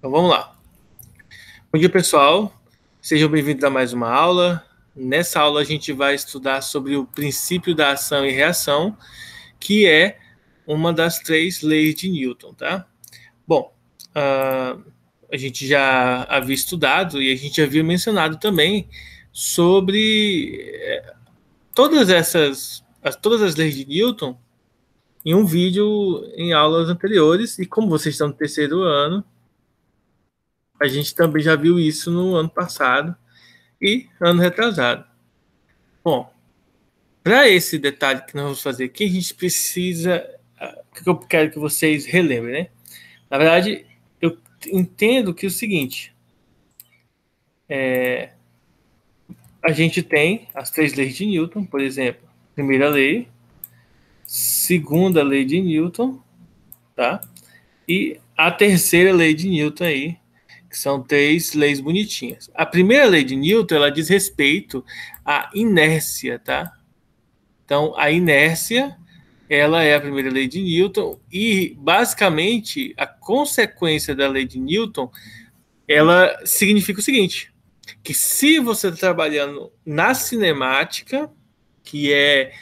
Então vamos lá. Bom dia, pessoal. Sejam bem-vindos a mais uma aula. Nessa aula a gente vai estudar sobre o princípio da ação e reação, que é uma das 3 leis de Newton, tá? Bom, a gente já havia estudado e a gente havia mencionado também sobre todas as leis de Newton em um vídeo em aulas anteriores, e como vocês estão no terceiro ano, a gente também já viu isso no ano passado e ano retrasado. Bom, para esse detalhe que nós vamos fazer aqui, a gente precisa, que eu quero que vocês relembrem, né? Na verdade, eu entendo que é o seguinte, a gente tem as 3 leis de Newton, por exemplo, primeira lei, segunda lei de Newton, tá? E a terceira lei de Newton aí, que são 3 leis bonitinhas. A primeira lei de Newton, ela diz respeito à inércia, tá? Então, a inércia, ela é a primeira lei de Newton e, basicamente, a consequência da lei de Newton, ela significa o seguinte, que se você está trabalhando na cinemática, que é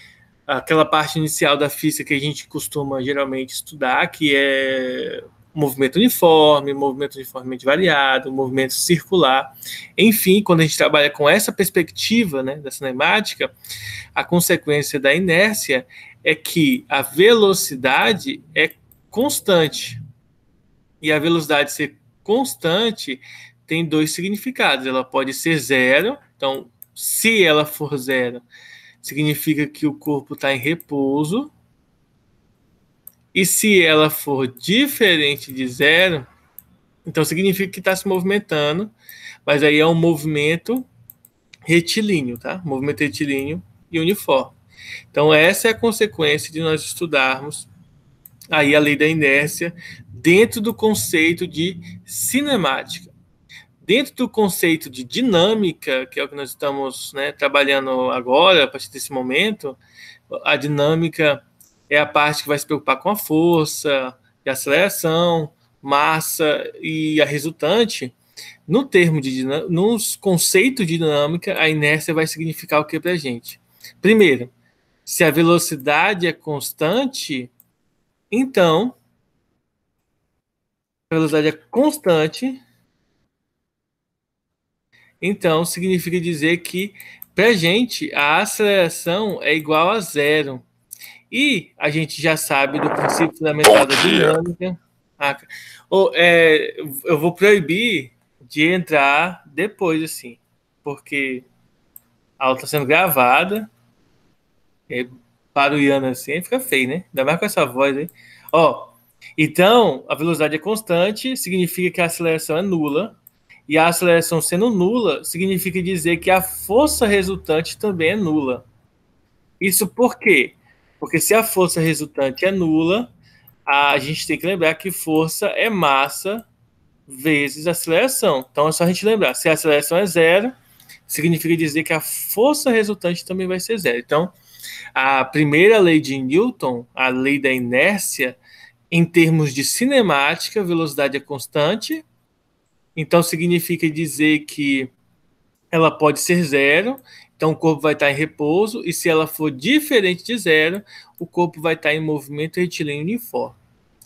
aquela parte inicial da física que a gente costuma geralmente estudar, que é movimento uniformemente variado, movimento circular. Enfim, quando a gente trabalha com essa perspectiva, né, da cinemática, a consequência da inércia é que a velocidade é constante. E a velocidade ser constante tem 2 significados. Ela pode ser zero, então, se ela for zero, significa que o corpo está em repouso. E se ela for diferente de zero, então significa que está se movimentando, mas aí é um movimento retilíneo, tá? Movimento retilíneo e uniforme. Então essa é a consequência de nós estudarmos aí a lei da inércia dentro do conceito de cinemática. Dentro do conceito de dinâmica, que é o que nós estamos, né, trabalhando agora, a partir desse momento, a dinâmica é a parte que vai se preocupar com a força, e a aceleração, massa e a resultante. No termo de nos conceitos de dinâmica, a inércia vai significar o que para a gente? Primeiro, se a velocidade é constante, então a velocidade é constante, então significa dizer que para a gente a aceleração é igual a zero. E a gente já sabe do princípio fundamental da dinâmica. Eu vou proibir de entrar depois, assim, porque a aula está sendo gravada. Para o Ian assim, fica feio, né? Ainda mais com essa voz aí. Então, a velocidade é constante, significa que a aceleração é nula. E a aceleração sendo nula, significa dizer que a força resultante também é nula. Isso por quê? Porque se a força resultante é nula, a gente tem que lembrar que força é massa vezes aceleração. Então é só a gente lembrar, se a aceleração é zero, significa dizer que a força resultante também vai ser zero. Então, a primeira lei de Newton, a lei da inércia, em termos de cinemática, velocidade é constante, então significa dizer que ela pode ser zero, então o corpo vai estar em repouso, e se ela for diferente de zero, o corpo vai estar em movimento retilíneo uniforme.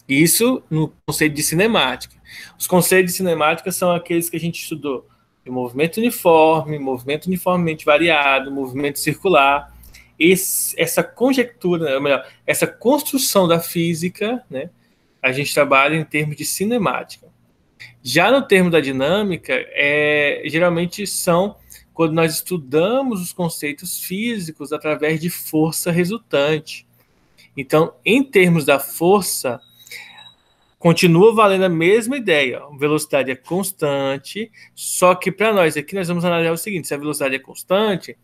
Isso no conceito de cinemática. Os conceitos de cinemática são aqueles que a gente estudou de movimento uniforme, movimento uniformemente variado, movimento circular. Essa conjectura, ou melhor, essa construção da física, né, a gente trabalha em termos de cinemática. Já no termo da dinâmica, geralmente são quando nós estudamos os conceitos físicos através de força resultante. Então, em termos da força, continua valendo a mesma ideia. A velocidade é constante, só que para nós aqui nós vamos analisar o seguinte: se a velocidade é constante,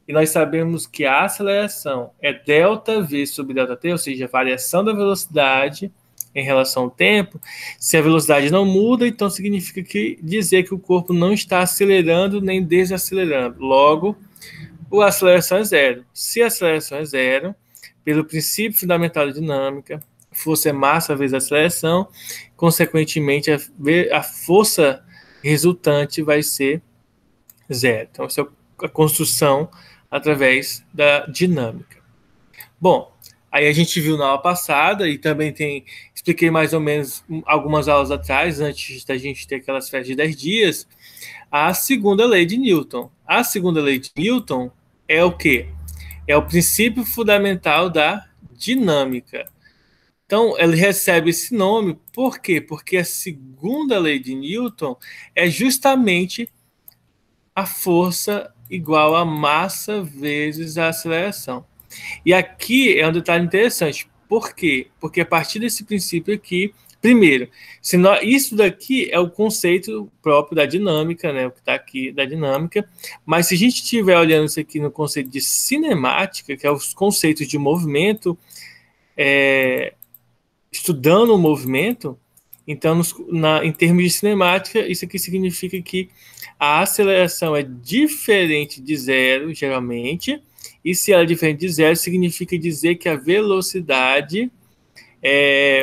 e nós sabemos que a aceleração é ΔV sobre ΔT, ou seja, a variação da velocidade em relação ao tempo, se a velocidade não muda, então significa dizer que o corpo não está acelerando nem desacelerando. Logo, a aceleração é zero. Se a aceleração é zero, pelo princípio fundamental da dinâmica, força é massa vezes a aceleração, consequentemente, a força resultante vai ser zero. Então, essa é a construção através da dinâmica. Bom, aí a gente viu na aula passada e também expliquei mais ou menos algumas aulas atrás, antes da gente ter aquelas férias de 10 dias, a segunda lei de Newton. A segunda lei de Newton é o quê? É o princípio fundamental da dinâmica. Então, ele recebe esse nome, por quê? Porque a segunda lei de Newton é justamente a força igual a massa vezes a aceleração. E aqui é um detalhe interessante. Por quê? Porque a partir desse princípio aqui, primeiro, isso daqui é o conceito próprio da dinâmica, né? O que está aqui da dinâmica. Mas se a gente estiver olhando isso aqui no conceito de cinemática, que é os conceitos de movimento, estudando o movimento, então, em termos de cinemática, isso aqui significa que a aceleração é diferente de zero, geralmente, e se ela é diferente de zero, significa dizer que a velocidade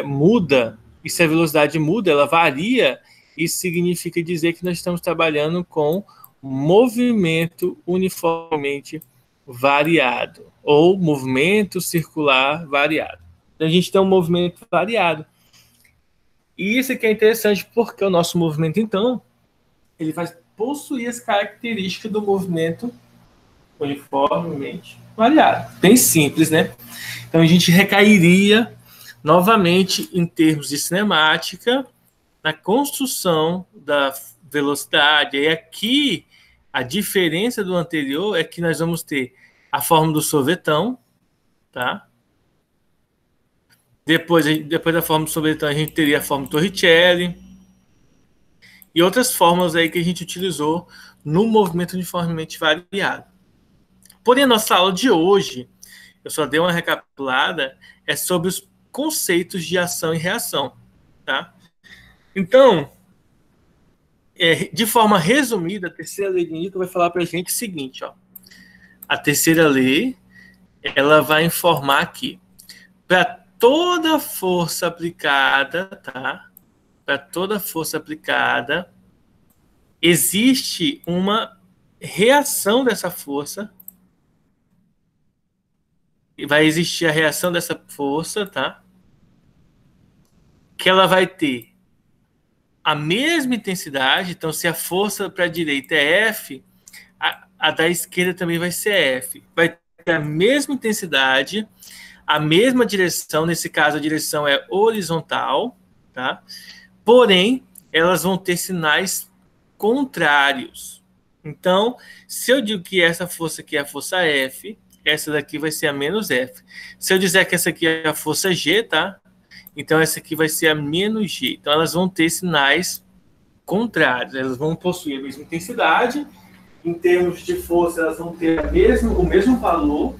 muda. E se a velocidade muda, ela varia, isso significa dizer que nós estamos trabalhando com movimento uniformemente variado, ou movimento circular variado. Então, a gente tem um movimento variado. E isso aqui é interessante porque o nosso movimento, então, ele vai possuir as características do movimento uniformemente variado. Bem simples, né? Então, a gente recairia novamente em termos de cinemática na construção da velocidade. E aqui, a diferença do anterior é que nós vamos ter a forma do sorvetão, tá? Depois da forma do sorvetão, a gente teria a forma do Torricelli e outras fórmulas aí que a gente utilizou no movimento uniformemente variado. Porém, a nossa aula de hoje, eu só dei uma recapitulada, é sobre os conceitos de ação e reação, tá? Então, de forma resumida, a terceira lei de Newton vai falar para a gente o seguinte, ó. A terceira lei, ela vai informar que para toda força aplicada, tá? Para toda força aplicada, existe uma reação dessa força. E vai existir a reação dessa força, tá? Que ela vai ter a mesma intensidade. Então, se a força para a direita é F, a da esquerda também vai ser F. Vai ter a mesma intensidade, a mesma direção. Nesse caso, a direção é horizontal, tá? Porém, elas vão ter sinais contrários. Então, se eu digo que essa força aqui é a força F, essa daqui vai ser a menos F. Se eu dizer que essa aqui é a força G, tá? Então, essa aqui vai ser a menos G. Então, elas vão ter sinais contrários. Elas vão possuir a mesma intensidade. Em termos de força, elas vão ter o mesmo valor.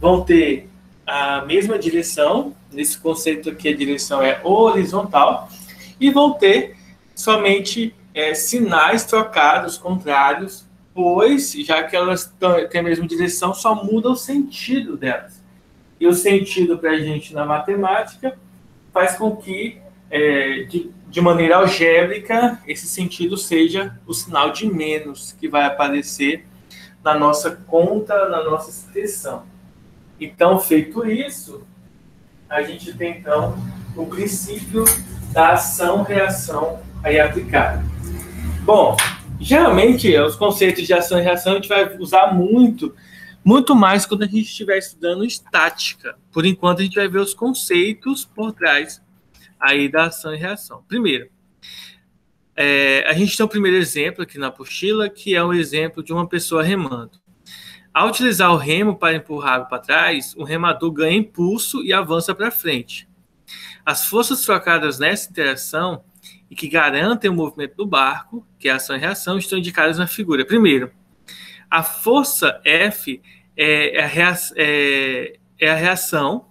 Vão ter a mesma direção. Nesse conceito aqui, a direção é horizontal. E vão ter somente sinais trocados, contrários, pois, já que elas têm a mesma direção, só muda o sentido delas. E o sentido para a gente na matemática faz com que, de maneira algébrica, esse sentido seja o sinal de menos que vai aparecer na nossa conta, na nossa expressão. Então, feito isso, a gente tem, então, o princípio da ação-reação aí aplicada. Bom, geralmente, os conceitos de ação e reação a gente vai usar muito mais quando a gente estiver estudando estática. Por enquanto, a gente vai ver os conceitos por trás aí da ação e reação. Primeiro, a gente tem o primeiro exemplo aqui na apostila, que é um exemplo de uma pessoa remando. Ao utilizar o remo para empurrar água para trás, o remador ganha impulso e avança para frente. As forças trocadas nessa interação e que garantem o movimento do barco, que é a ação e reação, estão indicadas na figura. Primeiro, a força F é a reação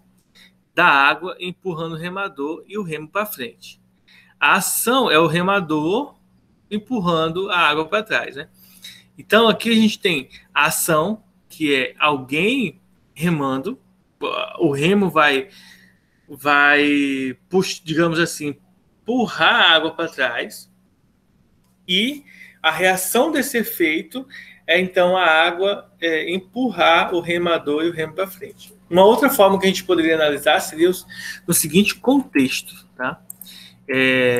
da água empurrando o remador e o remo para frente. A ação é o remador empurrando a água para trás, né? Então, aqui a gente tem a ação, que é alguém remando. O remo vai vai, digamos assim, empurrar a água para trás, e a reação desse efeito é, então, a água empurrar o remador e o remo para frente. Uma outra forma que a gente poderia analisar seria no seguinte contexto, tá?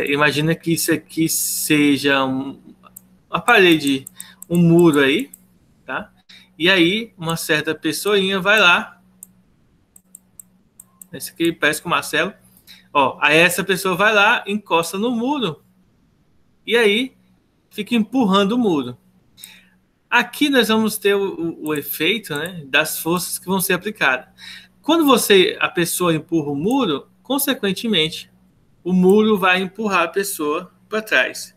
Imagina que isso aqui seja uma parede, um muro aí, tá? E aí, uma certa pessoinha vai lá, esse aqui parece com o Marcelo, ó, aí essa pessoa vai lá, encosta no muro, e aí fica empurrando o muro. Aqui nós vamos ter o efeito, né, das forças que vão ser aplicadas. Quando a pessoa empurra o muro, consequentemente, o muro vai empurrar a pessoa para trás.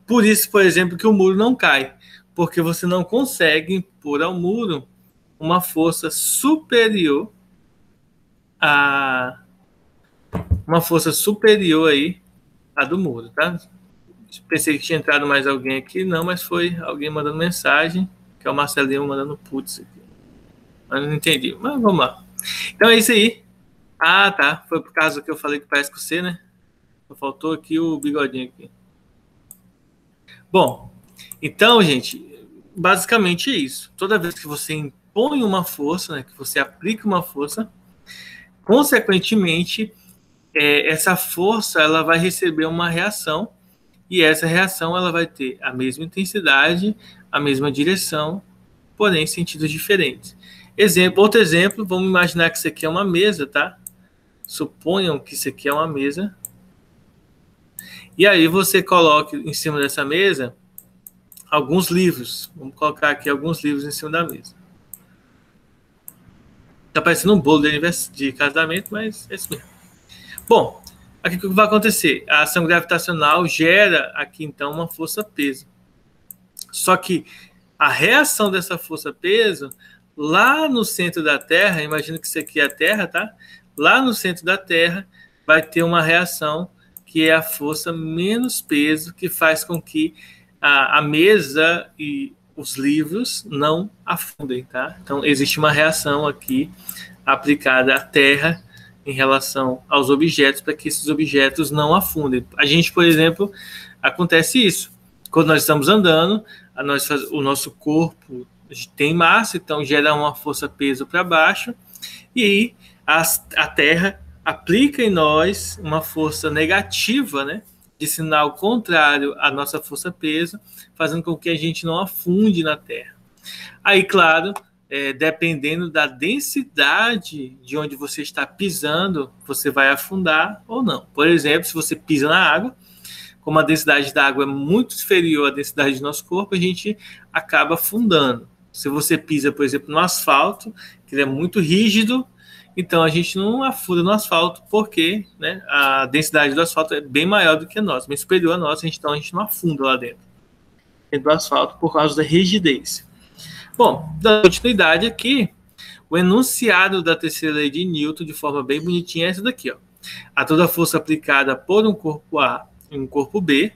Por isso, por exemplo, que o muro não cai, porque você não consegue impor ao muro uma força superior aí à do muro, tá? Pensei que tinha entrado mais alguém aqui, não, mas foi alguém mandando mensagem, que é o Marcelinho mandando putz aqui. Mas não entendi, mas vamos lá. Então é isso aí. Ah, tá, foi por causa que eu falei que parece com você, né? Só faltou aqui o bigodinho aqui. Bom, então, gente, basicamente é isso. Toda vez que você impõe uma força, né, que você aplica uma força, consequentemente, essa força ela vai receber uma reação, e essa reação ela vai ter a mesma intensidade, a mesma direção, porém em sentidos diferentes. Outro exemplo, vamos imaginar que isso aqui é uma mesa, tá? Suponham que isso aqui é uma mesa. E aí você coloca em cima dessa mesa alguns livros. Vamos colocar aqui alguns livros em cima da mesa. Tá parecendo um bolo de casamento, mas é isso mesmo. Bom, aqui o que vai acontecer? A ação gravitacional gera aqui, então, uma força-peso. Só que a reação dessa força-peso, lá no centro da Terra, imagina que isso aqui é a Terra, tá? Lá no centro da Terra vai ter uma reação que é a força menos peso, que faz com que a mesa e os livros não afundem, tá? Então, existe uma reação aqui aplicada à Terra em relação aos objetos, para que esses objetos não afundem. A gente, por exemplo, acontece isso. Quando nós estamos andando, o nosso corpo tem massa, então gera uma força-peso para baixo, e aí a Terra aplica em nós uma força negativa, né, de sinal contrário à nossa força-peso, fazendo com que a gente não afunde na Terra. Aí, claro, dependendo da densidade de onde você está pisando, você vai afundar ou não. Por exemplo, se você pisa na água, como a densidade da água é muito inferior à densidade do nosso corpo, a gente acaba afundando. Se você pisa, por exemplo, no asfalto, que ele é muito rígido, então a gente não afunda no asfalto, porque, né, a densidade do asfalto é bem maior do que a nossa, bem superior a nossa, então a gente não afunda lá dentro do asfalto por causa da rigidez. Bom, dando continuidade aqui, o enunciado da terceira lei de Newton, de forma bem bonitinha, é essa daqui, ó. A toda força aplicada por um corpo A em um corpo B,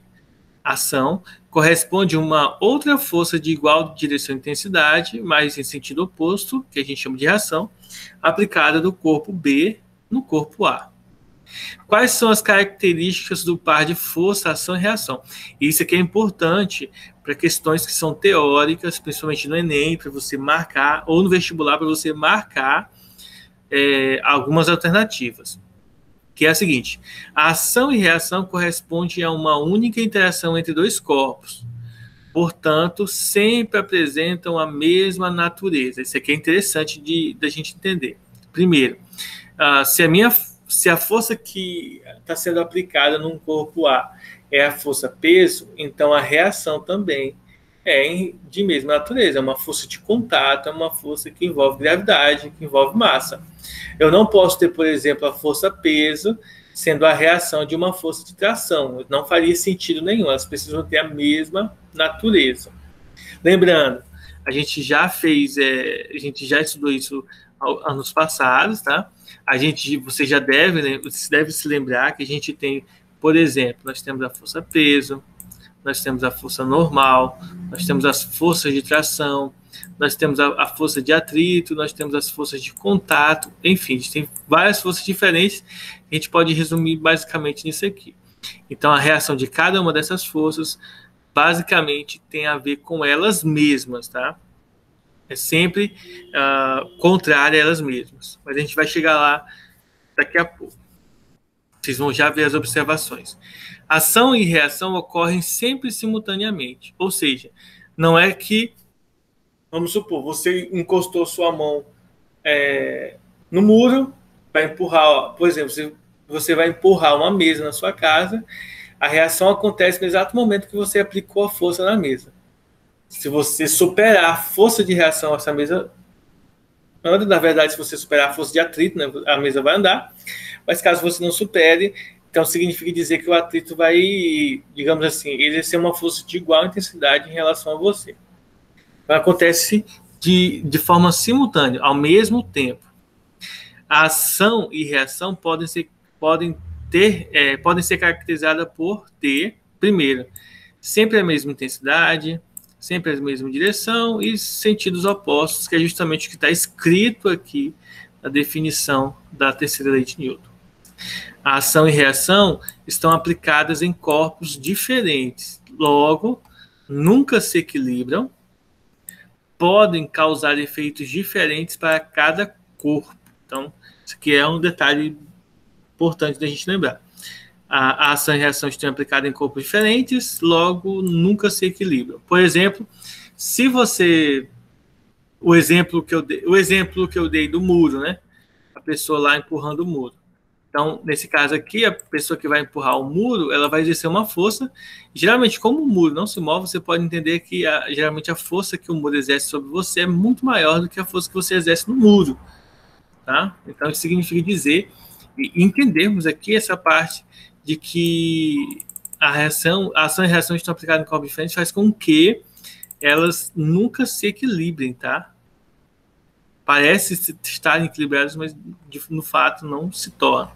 ação, corresponde a uma outra força de igual direção e intensidade, mas em sentido oposto, que a gente chama de reação, aplicada do corpo B no corpo A. Quais são as características do par de força, ação e reação? Isso aqui é importante para questões que são teóricas, principalmente no Enem, para você marcar, ou no vestibular, para você marcar algumas alternativas. Que é a seguinte: a ação e reação correspondem a uma única interação entre dois corpos. Portanto, sempre apresentam a mesma natureza. Isso aqui é interessante da gente entender. Primeiro, se a força que está sendo aplicada num corpo A é a força peso, então a reação também é de mesma natureza. É uma força de contato, é uma força que envolve gravidade, que envolve massa. Eu não posso ter, por exemplo, a força peso sendo a reação de uma força de tração. Não faria sentido nenhum. Elas precisam ter a mesma natureza. Lembrando, a gente já estudou isso anos passados, tá? Você deve se lembrar que a gente tem, por exemplo, nós temos a força peso, nós temos a força normal, nós temos as forças de tração, nós temos a força de atrito, nós temos as forças de contato, enfim, a gente tem várias forças diferentes, a gente pode resumir basicamente nisso aqui. Então, a reação de cada uma dessas forças, basicamente, tem a ver com elas mesmas, tá? É sempre contrária a elas mesmas. Mas a gente vai chegar lá daqui a pouco. Vocês vão já ver as observações. Ação e reação ocorrem sempre simultaneamente. Ou seja, não é que, vamos supor, você encostou sua mão no muro, vai empurrar, por exemplo, você vai empurrar uma mesa na sua casa, a reação acontece no exato momento que você aplicou a força na mesa. Se você superar a força de reação, essa mesa anda. Na verdade, se você superar a força de atrito, né, a mesa vai andar. Mas caso você não supere, então significa dizer que o atrito vai, digamos assim, exercer uma força de igual intensidade em relação a você. Então, acontece de forma simultânea, ao mesmo tempo. A ação e reação podem ser caracterizadas por ter, primeiro, sempre a mesma intensidade, sempre a mesma direção e sentidos opostos, que é justamente o que está escrito aqui na definição da terceira lei de Newton. A ação e reação estão aplicadas em corpos diferentes, logo, nunca se equilibram, podem causar efeitos diferentes para cada corpo. Então, isso aqui é um detalhe importante da gente lembrar. A ação e reação estão aplicadas em corpos diferentes, logo nunca se equilibram. Por exemplo, se você... O exemplo que eu dei do muro, né? A pessoa lá empurrando o muro. Então, nesse caso aqui, a pessoa que vai empurrar o muro, ela vai exercer uma força. Geralmente, como o muro não se move, você pode entender que geralmente a força que o muro exerce sobre você é muito maior do que a força que você exerce no muro. Tá? Então, isso significa dizer, e entendermos aqui essa parte de que a ação e reação estão aplicadas em corpos diferentes faz com que elas nunca se equilibrem, tá? Parece estarem equilibradas, mas no fato não se tornam.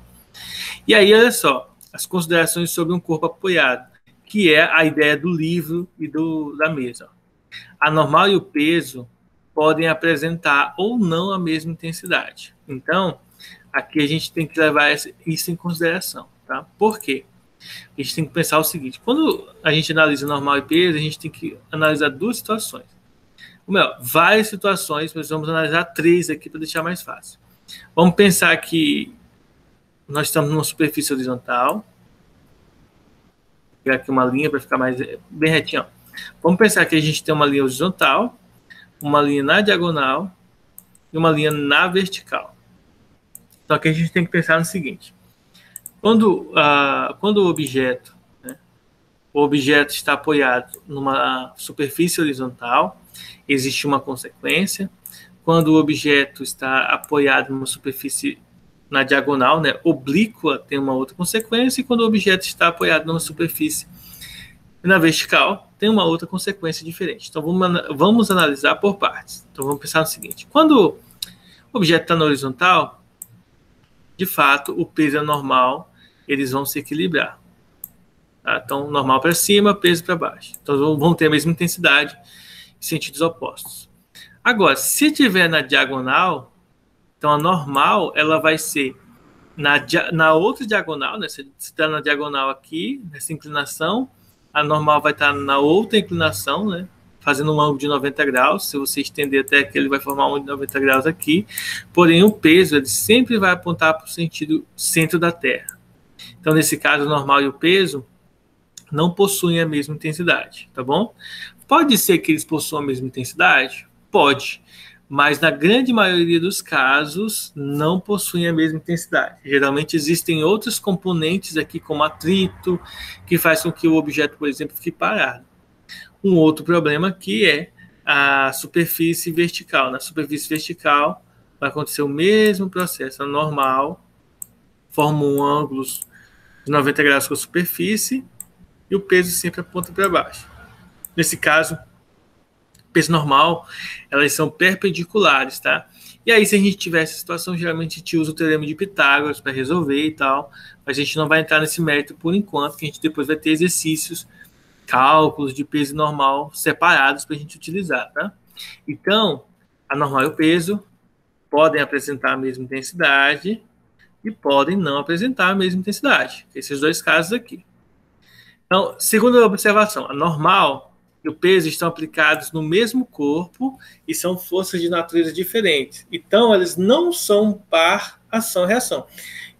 E aí, olha só, as considerações sobre um corpo apoiado, que é a ideia do livro e da mesa. A normal e o peso podem apresentar ou não a mesma intensidade. Então, aqui a gente tem que levar isso em consideração, tá? Por quê? A gente tem que pensar o seguinte: quando a gente analisa normal e peso, a gente tem que analisar duas situações. Ou melhor, várias situações, mas vamos analisar 3 aqui para deixar mais fácil. Vamos pensar que nós estamos numa superfície horizontal. Vou pegar aqui uma linha para ficar mais bem retinho. Vamos pensar que a gente tem uma linha horizontal, uma linha na diagonal e uma linha na vertical. Então aqui a gente tem que pensar no seguinte: quando o objeto está apoiado numa superfície horizontal, existe uma consequência. Quando o objeto está apoiado numa superfície na diagonal, né, oblíqua, tem uma outra consequência. E quando o objeto está apoiado numa superfície na vertical, tem uma outra consequência diferente. Então, vamos analisar por partes. Então, vamos pensar no seguinte: quando o objeto está na horizontal, de fato, o peso é normal, eles vão se equilibrar. Tá? Então, normal para cima, peso para baixo. Então, vão ter a mesma intensidade em sentidos opostos. Agora, se tiver na diagonal, então a normal ela vai ser na outra diagonal, né? Se está na diagonal aqui, nessa inclinação, a normal vai estar na outra inclinação, né? Fazendo um ângulo de 90 graus. Se você estender até aqui, ele vai formar um ângulo de 90 graus aqui. Porém, o peso ele sempre vai apontar para o sentido centro da Terra. Então, nesse caso, o normal e o peso não possuem a mesma intensidade, tá bom? Pode ser que eles possuam a mesma intensidade? Pode, mas na grande maioria dos casos não possuem a mesma intensidade. Geralmente existem outros componentes aqui, como atrito, que faz com que o objeto, por exemplo, fique parado. Um outro problema aqui é a superfície vertical. Na superfície vertical vai acontecer o mesmo processo. A normal forma um ângulo de 90 graus com a superfície e o peso sempre aponta para baixo. Nesse caso, peso normal, elas são perpendiculares, tá? E aí, se a gente tiver essa situação, geralmente a gente usa o teorema de Pitágoras para resolver e tal, mas a gente não vai entrar nesse mérito por enquanto, que a gente depois vai ter exercícios, cálculos de peso normal separados para a gente utilizar, tá? Então, a normal e o peso podem apresentar a mesma intensidade e podem não apresentar a mesma intensidade. Esses dois casos aqui. Então, segunda observação, a normal e o peso estão aplicados no mesmo corpo e são forças de natureza diferentes. Então, eles não são par ação-reação.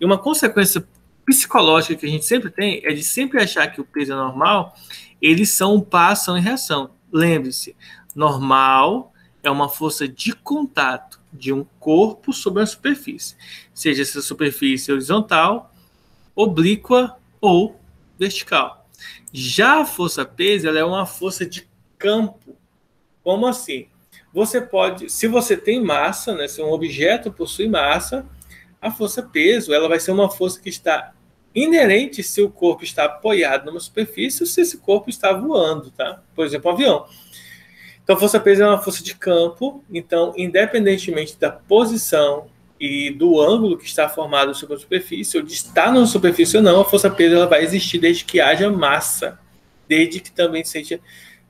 E uma consequência psicológica que a gente sempre tem é de sempre achar que o peso é normal, eles são par ação e reação. Lembre-se, normal é uma força de contato de um corpo sobre uma superfície, seja essa superfície horizontal, oblíqua ou vertical. Já a força-peso, ela é uma força de campo. Como assim? Você pode, se você tem massa, né, se um objeto possui massa, a força-peso, ela vai ser uma força que está inerente se o corpo está apoiado numa superfície ou se esse corpo está voando, tá? Por exemplo, um avião. Então, a força-peso é uma força de campo, então, independentemente da posição e do ângulo que está formado sobre a superfície, ou de estar numa superfície ou não, a força-peso ela vai existir desde que haja massa, desde que também seja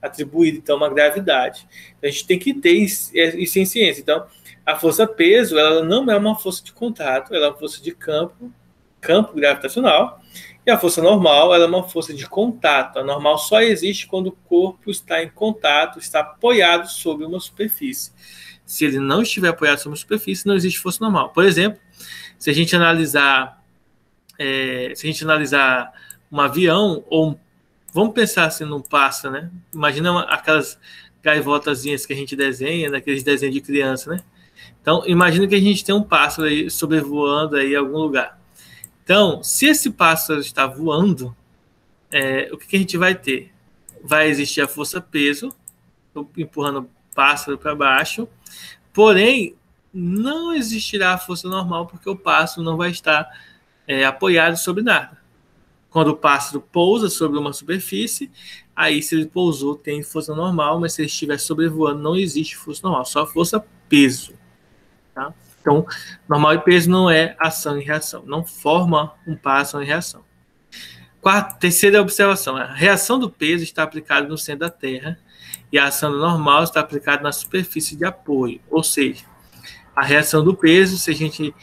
atribuída, então, uma gravidade. Então, a gente tem que ter isso em ciência. Então, a força-peso, ela não é uma força de contato, ela é uma força de campo gravitacional, e a força normal, ela é uma força de contato. A normal só existe quando o corpo está em contato, está apoiado sobre uma superfície. Se ele não estiver apoiado sobre uma superfície, não existe força normal. Por exemplo, se a gente analisar um avião, ou vamos pensar assim num pássaro, né? Imagina aquelas gaivotazinhas que a gente desenha, naqueles desenhos de criança, né? Então, imagina que a gente tem um pássaro aí sobrevoando aí em algum lugar. Então, se esse pássaro está voando, o que a gente vai ter? Vai existir a força-peso, empurrando o pássaro para baixo, porém, não existirá a força normal, porque o pássaro não vai estar apoiado sobre nada. Quando o pássaro pousa sobre uma superfície, aí se ele pousou, tem força normal, mas se ele estiver sobrevoando, não existe força normal, só força-peso. Tá? Então, normal e peso não é ação e reação, não forma um par ação e reação. Terceira observação, a reação do peso está aplicada no centro da Terra e a ação do normal está aplicada na superfície de apoio, ou seja, a reação do peso, se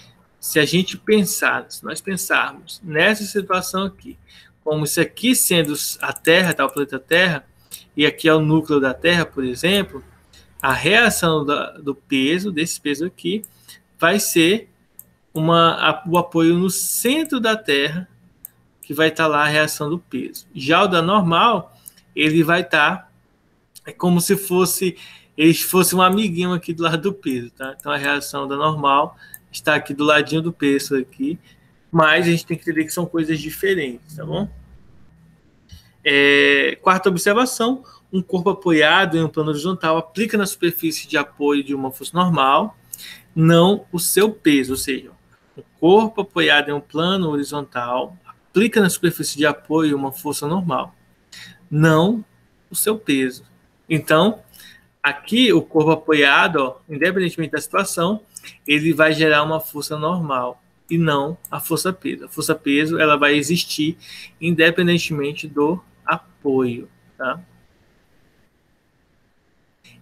nós pensarmos nessa situação aqui, como isso aqui sendo a Terra, tá, o planeta Terra, e aqui é o núcleo da Terra, por exemplo, a reação do peso, desse peso aqui, vai ser o apoio no centro da Terra, que vai estar lá a reação do peso. Já o da normal, ele vai estar como se ele fosse um amiguinho aqui do lado do peso, tá? Então a reação da normal está aqui do ladinho do peso aqui, mas a gente tem que entender que são coisas diferentes, tá bom? Quarta observação, um corpo apoiado em um plano horizontal aplica na superfície de apoio de uma força normal, não o seu peso, ou seja, o corpo apoiado em um plano horizontal aplica na superfície de apoio uma força normal, não o seu peso. Então, aqui o corpo apoiado, ó, independentemente da situação, ele vai gerar uma força normal e não a força peso. A força peso ela vai existir independentemente do apoio, tá?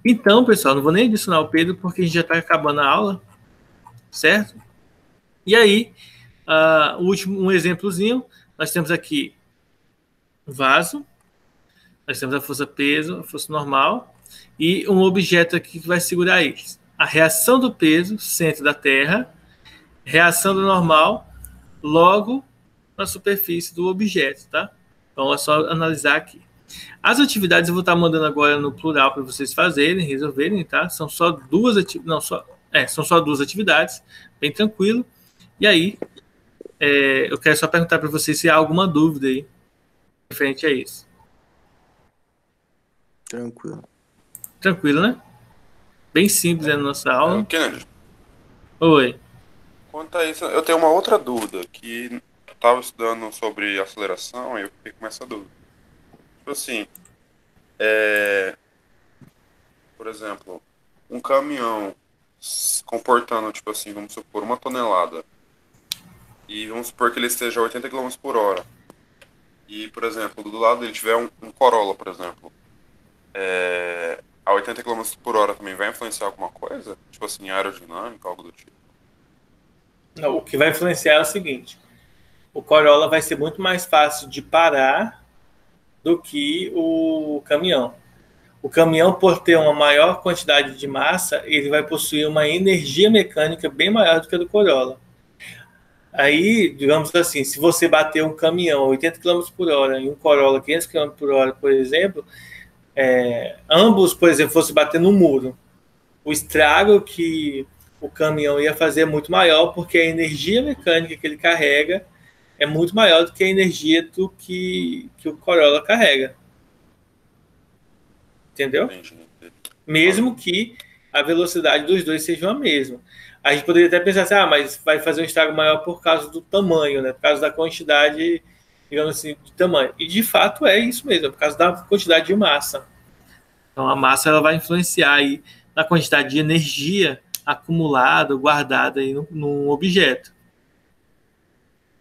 Então, pessoal, não vou nem adicionar o Pedro porque a gente já está acabando a aula, certo? E aí, um exemplozinho, nós temos aqui o vaso, nós temos a força peso, a força normal, e um objeto aqui que vai segurar eles. A reação do peso, centro da Terra, reação do normal, logo na superfície do objeto, tá? Então é só analisar aqui. As atividades eu vou estar mandando agora no plural para vocês fazerem, resolverem, tá? São só duas atividades, bem tranquilo. E aí, eu quero só perguntar para vocês se há alguma dúvida aí referente a isso. Tranquilo. Tranquilo, né? Bem simples a nossa aula. Kennedy, Oi. quanto a isso, eu tenho uma outra dúvida, que eu estava estudando sobre aceleração e eu fiquei com essa dúvida. Tipo assim, por exemplo, um caminhão comportando, tipo assim, vamos supor, 1 tonelada, e vamos supor que ele esteja a 80 km por hora, e, por exemplo, do lado dele tiver um Corolla, por exemplo, a 80 km por hora também vai influenciar alguma coisa? Tipo assim, aerodinâmica, algo do tipo? Não, o que vai influenciar é o seguinte: o Corolla vai ser muito mais fácil de parar do que o caminhão. O caminhão, por ter uma maior quantidade de massa, ele vai possuir uma energia mecânica bem maior do que a do Corolla. Aí, digamos assim, se você bater um caminhão a 80 km por hora e um Corolla 500 km por hora, por exemplo, ambos, por exemplo, fosse bater no muro, o estrago que o caminhão ia fazer é muito maior, porque a energia mecânica que ele carrega é muito maior do que a energia do que o Corolla carrega. Entendeu? Entendi. Mesmo que a velocidade dos dois seja a mesma. A gente poderia até pensar assim, mas vai fazer um estrago maior por causa do tamanho, né? Por causa da quantidade, digamos assim, de tamanho. E de fato é isso mesmo, é por causa da quantidade de massa. Então a massa ela vai influenciar aí na quantidade de energia acumulada, guardada aí num objeto.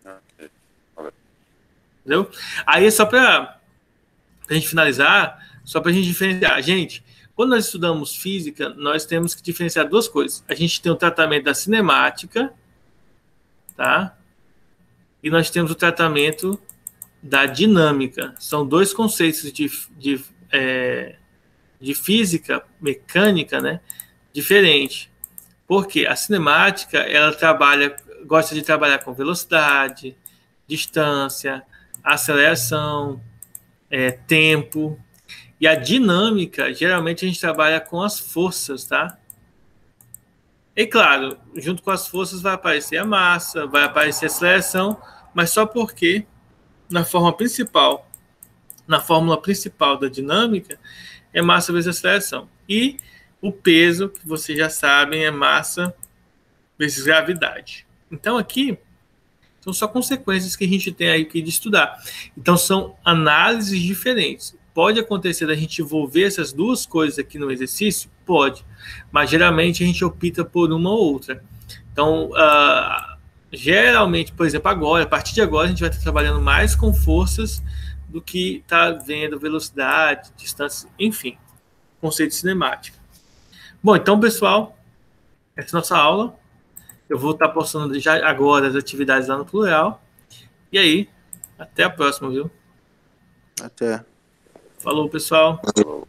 Ok. Entendeu? Aí só para a gente finalizar, só para a gente diferenciar. Gente, quando nós estudamos física, nós temos que diferenciar duas coisas. A gente tem o tratamento da cinemática, tá? E nós temos o tratamento da dinâmica. São dois conceitos de física mecânica, né? Diferente. Porque a cinemática, ela gosta de trabalhar com velocidade, distância, aceleração, tempo. E a dinâmica, geralmente a gente trabalha com as forças, tá? E claro, junto com as forças vai aparecer a massa, vai aparecer a aceleração, mas só porque na fórmula principal da dinâmica é massa vezes aceleração. E o peso, que vocês já sabem, é massa vezes gravidade. Então aqui são só consequências que a gente tem aí que de estudar. Então são análises diferentes. Pode acontecer da gente envolver essas duas coisas aqui no exercício? Pode. Mas geralmente a gente opta por uma ou outra. Então, geralmente, por exemplo, agora, a partir de agora, a gente vai estar trabalhando mais com forças do que está vendo velocidade, distância, enfim, conceito cinemático. Bom, então, pessoal, essa é a nossa aula. Eu vou estar postando já agora as atividades lá no Plural. E aí, até a próxima, viu? Até. Falou, pessoal. Falou.